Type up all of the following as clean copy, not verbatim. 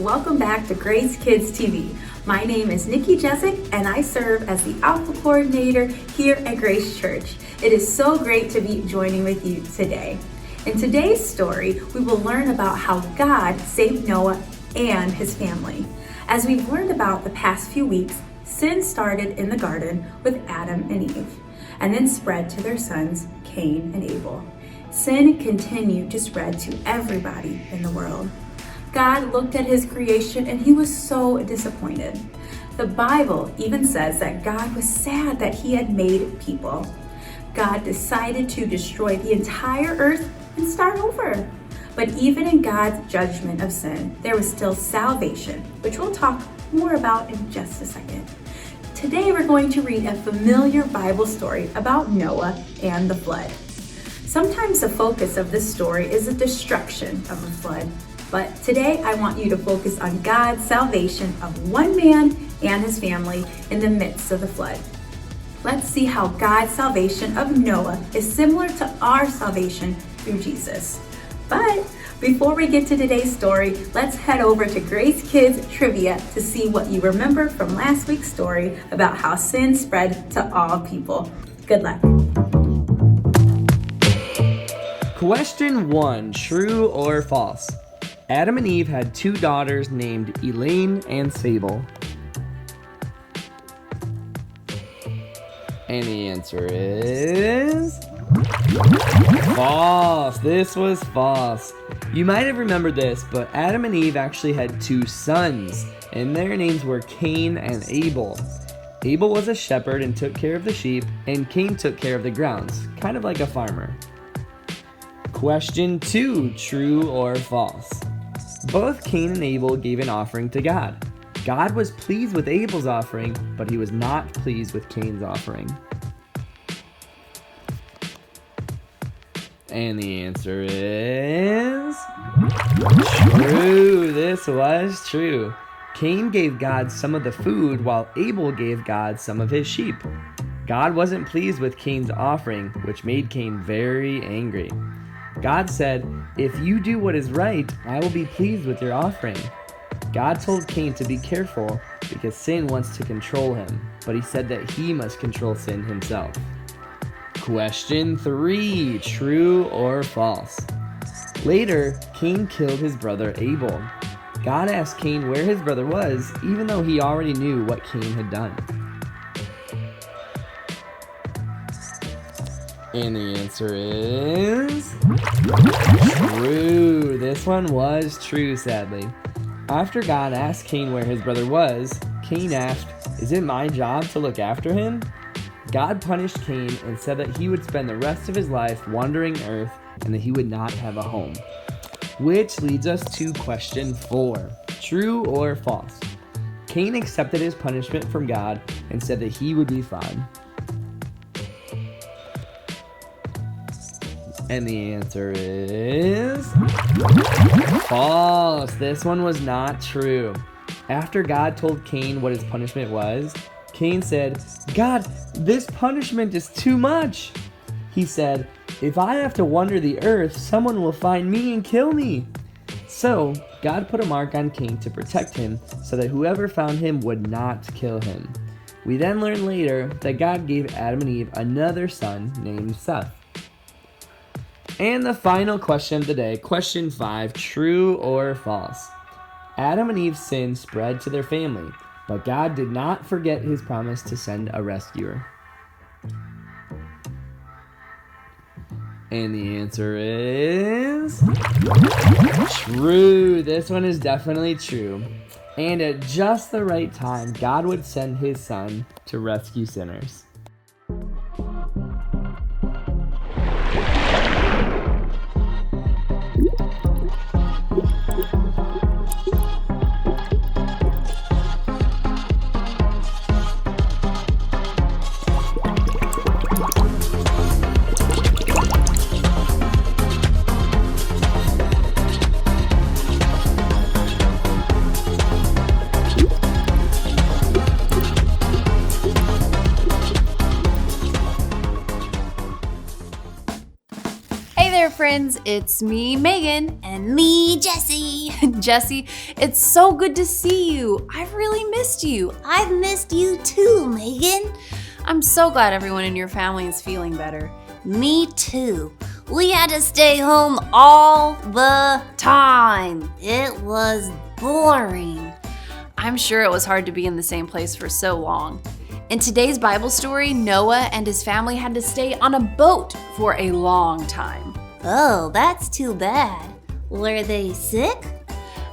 welcome back to Grace Kids TV. My name is Nikki Jessic and I serve as the Alpha Coordinator here at Grace Church. It is so great to be joining with you today. In today's story, we will learn about how God saved Noah and his family. As we've learned about the past few weeks, sin started in the garden with Adam and Eve, and then spread to their sons, Cain and Abel. Sin continued to spread to everybody in the world. God looked at his creation and he was so disappointed. The Bible even says that God was sad that he had made people. God decided to destroy the entire earth and start over. But even in God's judgment of sin, there was still salvation, which we'll talk more about in just a second. Today we're going to read a familiar Bible story about Noah and the flood. Sometimes the focus of this story is the destruction of the flood, but today I want you to focus on God's salvation of one man and his family in the midst of the flood. Let's see how God's salvation of Noah is similar to our salvation through Jesus. But before we get to today's story, let's head over to Grace Kids Trivia to see what you remember from last week's story about how sin spread to all people. Good luck. Question 1, true or false? Adam and Eve had two daughters named Elaine and Sable. And the answer is false. This was false. You might have remembered this, but Adam and Eve actually had two sons, and their names were Cain and Abel. Abel was a shepherd and took care of the sheep, and Cain took care of the grounds, kind of like a farmer. Question 2, true or false? Both Cain and Abel gave an offering to God. God was pleased with Abel's offering, but he was not pleased with Cain's offering. And the answer is true. This was true. Cain gave God some of the food while Abel gave God some of his sheep. God wasn't pleased with Cain's offering, which made Cain very angry. God said, "If you do what is right, I will be pleased with your offering." God told Cain to be careful because sin wants to control him, but he said that he must control sin himself. Question 3, true or false? Later, Cain killed his brother Abel. God asked Cain where his brother was, even though he already knew what Cain had done. And the answer is true. This one was true, sadly. After God asked Cain where his brother was, Cain asked, "Is it my job to look after him?" God punished Cain and said that he would spend the rest of his life wandering earth and that he would not have a home. Which leads us to question 4, true or false? Cain accepted his punishment from God and said that he would be fine. And the answer is false. This one was not true. After God told Cain what his punishment was, Cain said, "God, this punishment is too much." He said, "If I have to wander the earth, someone will find me and kill me." So God put a mark on Cain to protect him so that whoever found him would not kill him. We then learn later that God gave Adam and Eve another son named Seth. And the final question of the day, question 5, true or false? Adam and Eve's sin spread to their family, but God did not forget his promise to send a rescuer. And the answer is true. This one is definitely true. And at just the right time, God would send his son to rescue sinners. there, friends. It's me, Megan. And me, Jessie. Jessie, it's so good to see you. I've really missed you. I've missed you too, Megan. I'm so glad everyone in your family is feeling better. Me too. We had to stay home all the time. It was boring. I'm sure it was hard to be in the same place for so long. In today's Bible story, Noah and his family had to stay on a boat for a long time. Oh, that's too bad. Were they sick?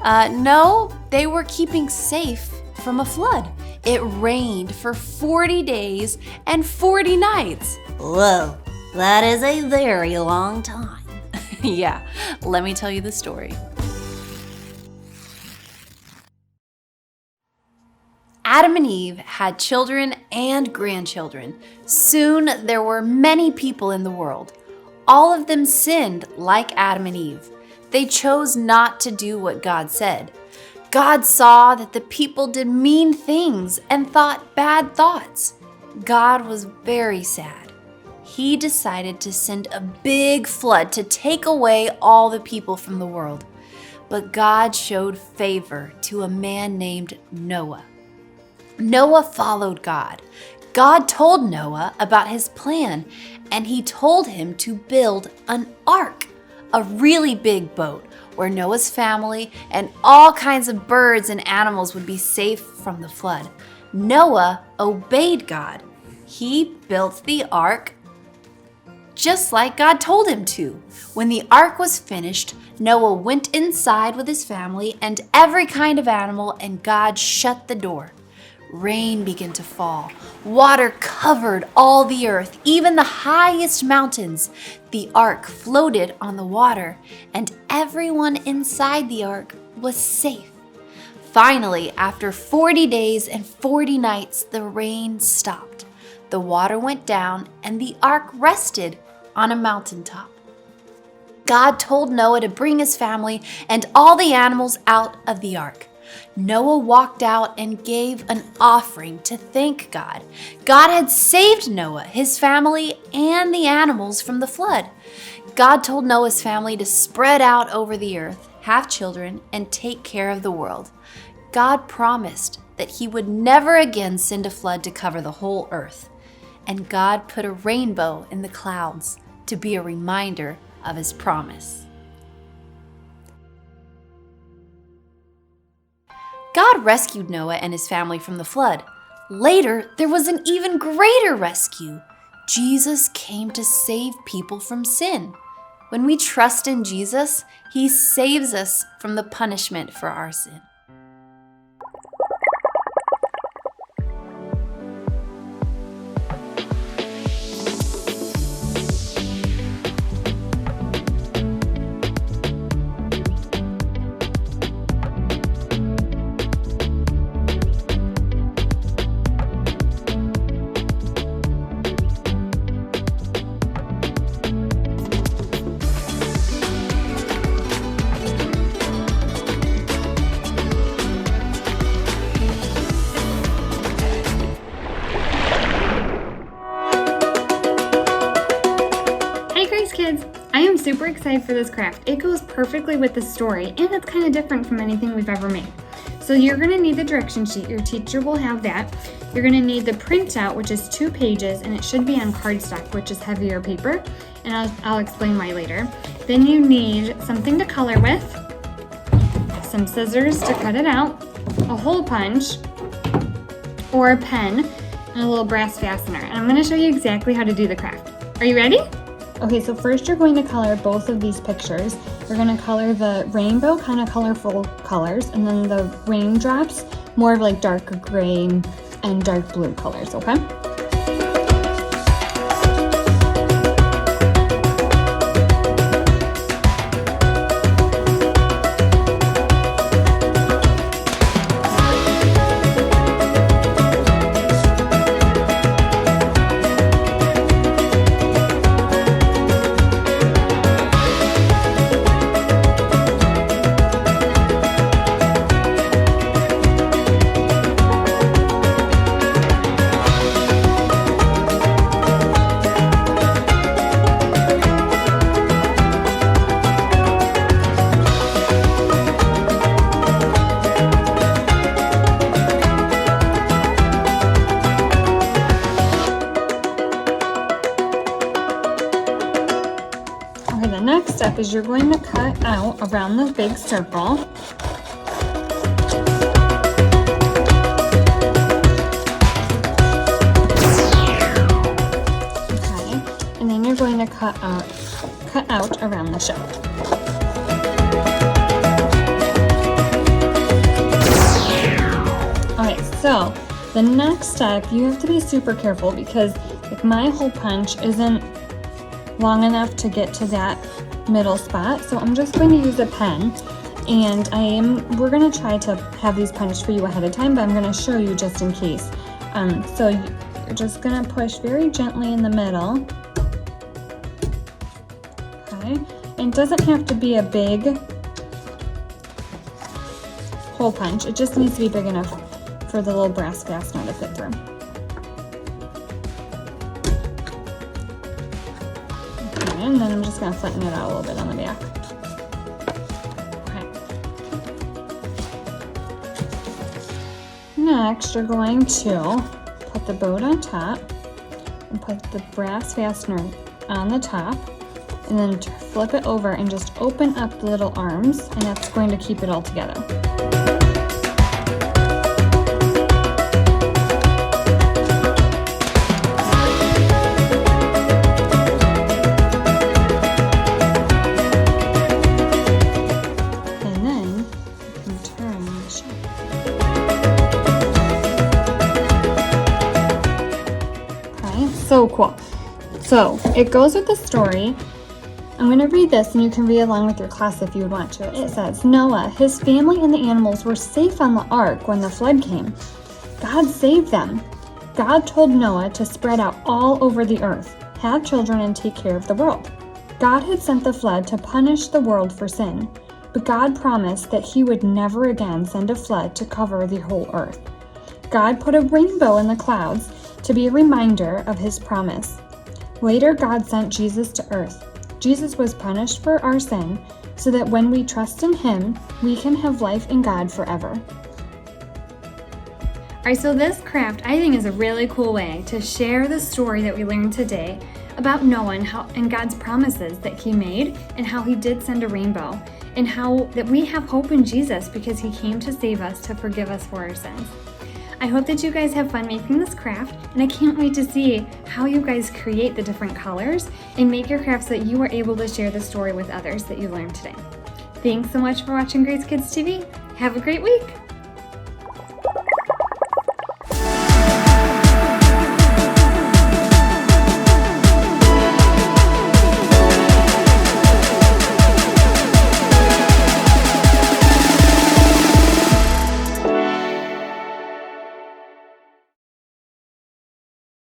No, they were keeping safe from a flood. It rained for 40 days and 40 nights. Whoa, that is a very long time. Yeah, let me tell you the story. Adam and Eve had children and grandchildren. Soon there were many people in the world. All of them sinned like Adam and Eve. They chose not to do what God said. God saw that the people did mean things and thought bad thoughts. God was very sad. He decided to send a big flood to take away all the people from the world. But God showed favor to a man named Noah. Noah followed God. God told Noah about his plan, and he told him to build an ark, a really big boat where Noah's family and all kinds of birds and animals would be safe from the flood. Noah obeyed God. He built the ark just like God told him to. When the ark was finished, Noah went inside with his family and every kind of animal, and God shut the door. Rain began to fall. Water covered all the earth, even the highest mountains. The ark floated on the water, and everyone inside the ark was safe. Finally, after 40 days and 40 nights, the rain stopped. The water went down, and the ark rested on a mountaintop. God told Noah to bring his family and all the animals out of the ark. Noah walked out and gave an offering to thank God. God had saved Noah, his family, and the animals from the flood. God told Noah's family to spread out over the earth, have children, and take care of the world. God promised that he would never again send a flood to cover the whole earth. And God put a rainbow in the clouds to be a reminder of his promise. God rescued Noah and his family from the flood. Later, there was an even greater rescue. Jesus came to save people from sin. When we trust in Jesus, he saves us from the punishment for our sin. Kids, I am super excited for this craft. It goes perfectly with the story, and it's kind of different from anything we've ever made. So you're going to need the direction sheet. Your teacher will have that. You're going to need the printout, which is 2 pages, and it should be on cardstock, which is heavier paper, and I'll explain why later. Then you need something to color with, some scissors to cut it out, a hole punch, or a pen, and a little brass fastener. And I'm going to show you exactly how to do the craft. Are you ready? Okay, so first you're going to color both of these pictures. You're going to color the rainbow, kind of colorful colors, and then the raindrops, more of like dark gray and dark blue colors, okay? the next step is you're going to cut out around the big circle. Okay, and then you're going to cut out around the shell. Alright, so the next step, you have to be super careful because like my hole punch isn't long enough to get to that middle spot. So I'm just going to use a pen, and we're going to try to have these punched for you ahead of time, but I'm going to show you just in case. So you're just going to push very gently in the middle. Okay, and it doesn't have to be a big hole punch. It just needs to be big enough for the little brass fastener to fit through. Okay, and then I'm just going to flatten it out a little bit on the back. Okay. Next, you're going to put the boat on top and put the brass fastener on the top, and then flip it over and just open up the little arms, and that's going to keep it all together. So cool. So it goes with the story. I'm going to read this and you can read along with your class if you would want to. It says, Noah, his family and the animals were safe on the ark when the flood came. God saved them. God told Noah to spread out all over the earth, have children, and take care of the world. God had sent the flood to punish the world for sin, but God promised that he would never again send a flood to cover the whole earth. God put a rainbow in the clouds to be a reminder of his promise. Later, God sent Jesus to earth. Jesus was punished for our sin so that when we trust in him, we can have life in God forever. Alright, so this craft I think is a really cool way to share the story that we learned today about Noah and God's promises that he made, and how he did send a rainbow, and how that we have hope in Jesus because he came to save us, to forgive us for our sins. I hope that you guys have fun making this craft, and I can't wait to see how you guys create the different colors and make your craft so that you are able to share the story with others that you learned today. Thanks so much for watching Grace Kids TV. Have a great week!